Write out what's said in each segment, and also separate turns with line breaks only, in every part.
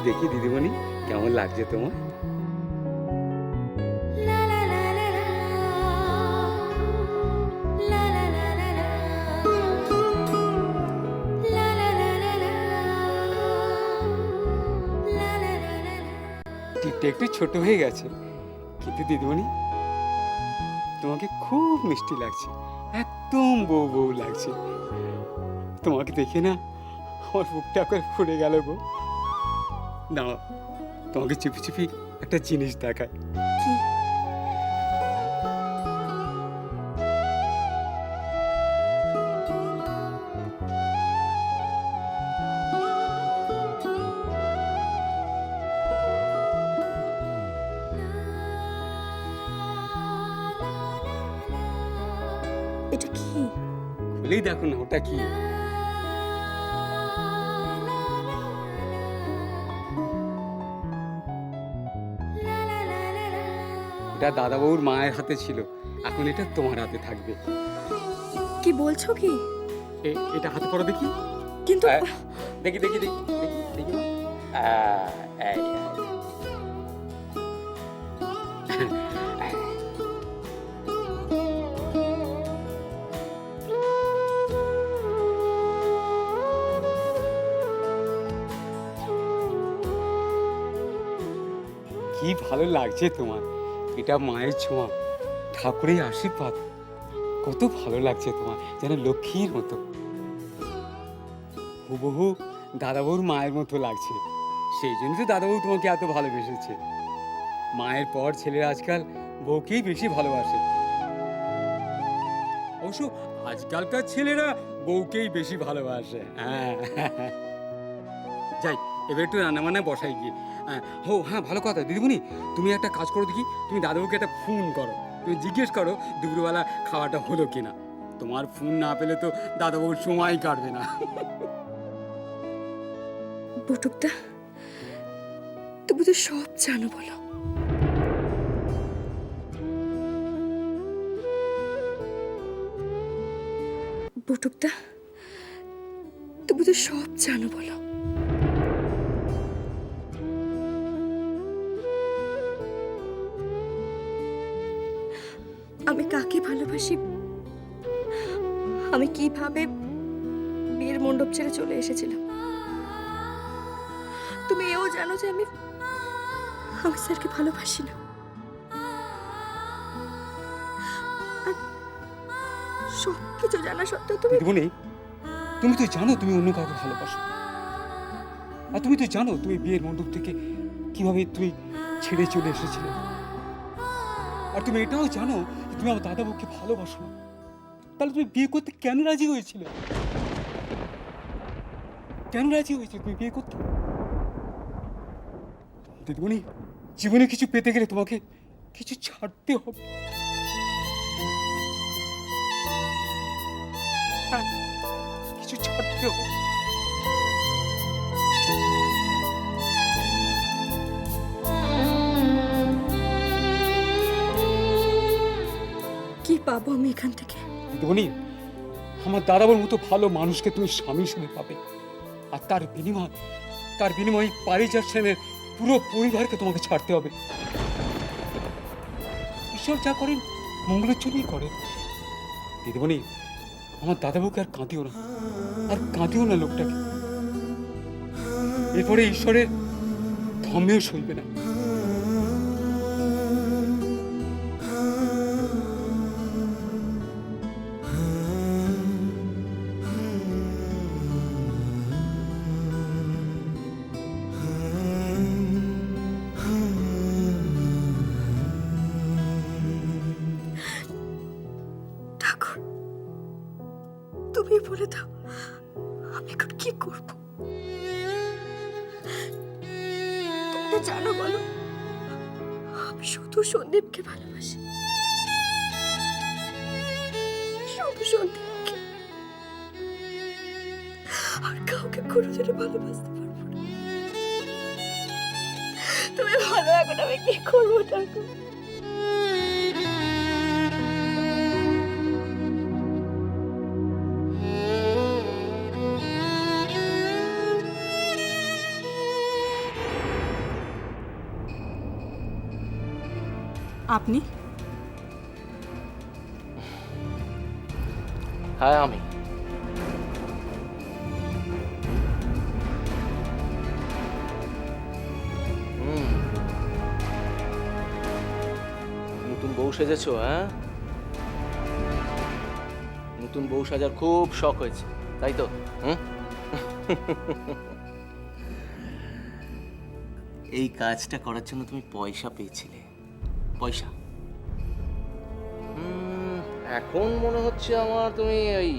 দেখি দিদিমণি কেমন লাগছে তোমার। টিপটা একটু ছোট হয়ে গেছে, কিন্তু দিদিমণি তোমাকে খুব মিষ্টি লাগছে, একদম বউ বউ লাগছে। তোমাকে দেখে না আমার বুকটা করে ফুলে গেল গো। না, তোমাকে চুপি চুপি একটা জিনিস দেখায়।
কি? এটা কি?
খুলেই দেখো না ওটা কি। এটা দাদাবাবুর মায়ের হাতে ছিল, এখন এটা তোমার হাতে থাকবে।
কি বলছো কি?
এটা হাতে পড়ো দেখি।
কিন্তু
দেখি দেখি দেখি দেখি দেখি মা। এই, কি ভালো লাগছে তোমার। এটা মায়ের ছোঁয়া, ঠাকুরের আশীর্বাদ। কত ভালো লাগছে তোমার, যেন লক্ষ্মীর মতো। হুবহু দাদাবাবুর মায়ের মতো লাগছে। সেই জন্য তো দাদাবাবু তোমাকে এত ভালোবেসেছে। মায়ের পর ছেলেরা আজকাল বউকেই বেশি ভালোবাসে। অবশ্য আজকালকার ছেলেরা বউকেই বেশি ভালোবাসে। হ্যাঁ, যাই এবার একটু রান্না বান্না বসাই গিয়ে। হ্যাঁ, ভালো কথা দিদিমণি, তুমি একটা কাজ করো দেখি, তুমি দাদাবাবুকে একটা ফোন করো। তুমি জিজ্ঞেস করো দুপুরবেলা খাওয়াটা হলো কিনা। তোমার ফোন না পেলে তো দাদাবাবুর সময় কাটবে না।
বটুকদা, তুমি তো সব জানো, বলো। বটুকদা, তুমি তো সব জানো, বলো। আমি কাকে ভালোবাসি, আমি কিভাবে বিয়ের মণ্ডপ ছেড়ে চলে এসেছিলাম। তুমি এও জানো যে আমি স্যারকে ভালোবাসি না। আর সবকিছু জানা সত্ত্বেও তুমি
দিদিমণি, তুমি তো জানো তুমি অন্য কাউকে ভালোবাসো। আর তুমি তো জানো তুমি বিয়ের মণ্ডপ থেকে কিভাবে তুমি ছেড়ে চলে এসেছিলে। আর তুমি এটাও জানো যে তুমি আমার দাদাবাবুকে ভালোবাসো না। তাহলে তুমি বিয়ে করতে কেন রাজি হয়েছিলে? কেন রাজি হয়েছিল তুমি বিয়ে করতে? দিদিমণি, জীবনে কিছু পেতে গেলে তোমাকে কিছু ছাড়তে হবে। হ্যাঁ, কিছু ছাড়তে হবে।
কি পাবো আমি এখান থেকে?
দিদিমণি, আমার দাদাবাবুর মতো ভালো মানুষকে তুমি স্বামী হিসেবে পাবে। আর তার বিনিময়ে পারিজাত সেনের পুরো পরিবারকে তোমাকে ছাড়তে হবে। ঈশ্বর যা করেন মঙ্গলের জন্যই করেন। দিদিমণি, আমার দাদাবাবুকে আর কাঁদিও না লোকটাকে। এরপরে ঈশ্বরের ধর্মেও সইবে না।
ঠাকুর, তুমি বলে দাও আমি এখন কি করব। তুমি তো জানো, বলো, আমি শুধু সন্দীপকে ভালোবাসি, শুধু সন্দীপকে। আর কাউকে কোনোদিনও ভালোবাসতে পারবো না। তুমি ভালো, এখন আমি কি করবো ঠাকুর? আপনি?
হ্যাঁ আমি। নতুন বউ সেজেছো? হ্যাঁ, নতুন বউ সাজার খুব শখ হয়েছে, তাই তো? এই কাজটা করার জন্য তুমি পয়সা পেয়েছিলে, পয়সা। এখন মনে হচ্ছে আমার তুমি ওই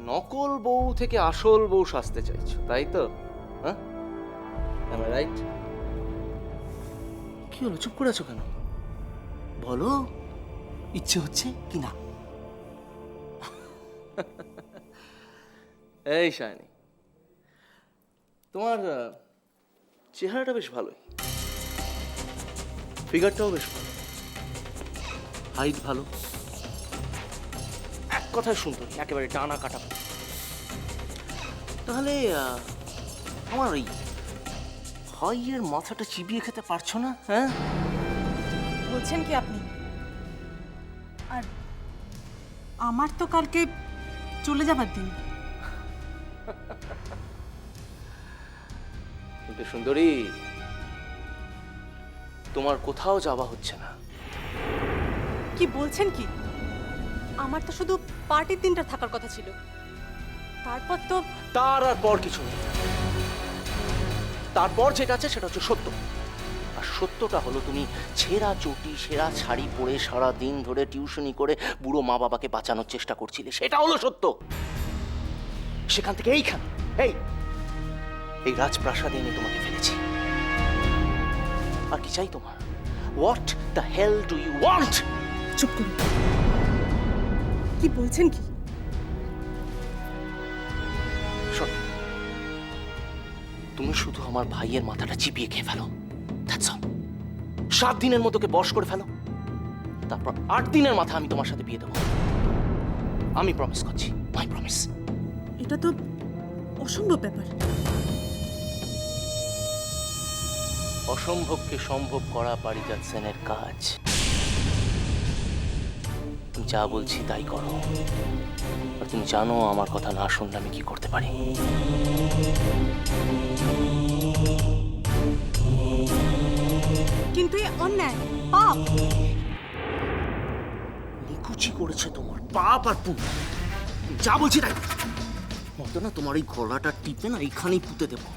নকল বউ থেকে আসল বউ সাজতে চাইছো, তাই তো? হ্যাঁ, am I right? কি হলো, চুপ করে আছো কেন? বলো, ইচ্ছে হচ্ছে কি না? এই শাইনি, তোমার চেহারাটা বেশ ভালোই, ফিগারটাও বেশ ভালো, হাইট ভালো, এক কথায় সুন্দরী, একেবারে ডানা কাটা। তাহলে আমার ওই ভাইয়ের মাথাটা চিবিয়ে খেতে পারছো না? হ্যাঁ,
বলছেন কি আপনি? আর আমার তো কালকে চলে যাবার দিন।
কিন্তু সুন্দরী, তোমার কোথাও যাওয়া হচ্ছে না।
কি বলছেন কি? আমার তো শুধু পার্টির দিনটা থাকার কথা ছিল, তারপর তো
তার আর পর কিছু নেই। তারপর যেটা আছে সেটা হচ্ছে সত্য। আর সত্যটা হলো তুমি ছেঁড়া চটি সেরা শাড়ি পরে সারা দিন ধরে টিউশনি করে বুড়ো মা বাবাকে বাঁচানোর চেষ্টা করছিলে, সেটা হলো সত্য। সেখান থেকে এইখানে এই রাজপ্রাসাদে এনে তোমাকে ফেলেছি। আর কি চাই তোমার? What the hell do you want?
চুপ করুন। কি বলছেন কি?
শোনো, তুমি শুধু আমার ভাইয়ের মাথাটা চিপিয়ে খেয়ে ফেলো, দ্যাটস অল। 7 দিনের মতো বশ করে ফেলো, তারপর 8 দিনের মাথা আমি তোমার সাথে বিয়ে দেবো। আমি প্রমিস করছি, মাই প্রমিস।
এটা তো অসম্ভব ব্যাপার।
অসম্ভবকে সম্ভব করা পারিজাত সেনের কাজ। তুমি যা বলছি তাই করো। আর তুমি জানো আমার কথা না শুনলে আমি কি করতে পারি।
কিন্তু এ অন্যায়, পাপ।
নিকুচি করেছে তোমার পাপ আর পুণ্য। যা বলছি তাই মতো না, তোমার এই গলাটা টিপে না এইখানেই পুঁতে দেবো,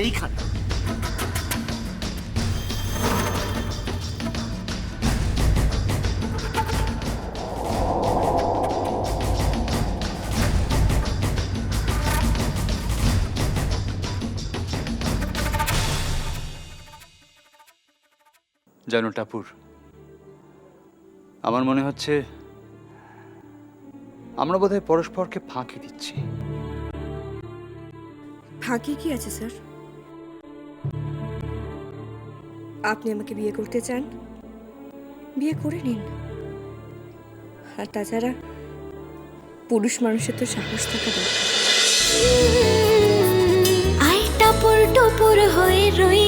এইখানে।
জানো টাপুর, আমার মনে হচ্ছে আমরা বোধহয় পরস্পরকে ফাঁকি দিচ্ছি।
ফাঁকি কি আছে স্যার? আপনি আমাকে বিয়ে করতে চান, বিয়ে করে নিন। আর তাছাড়া পুরুষ মানুষের তো সাহস থাকা দরকার।
আই টাপুর টুপুর হয়ে রই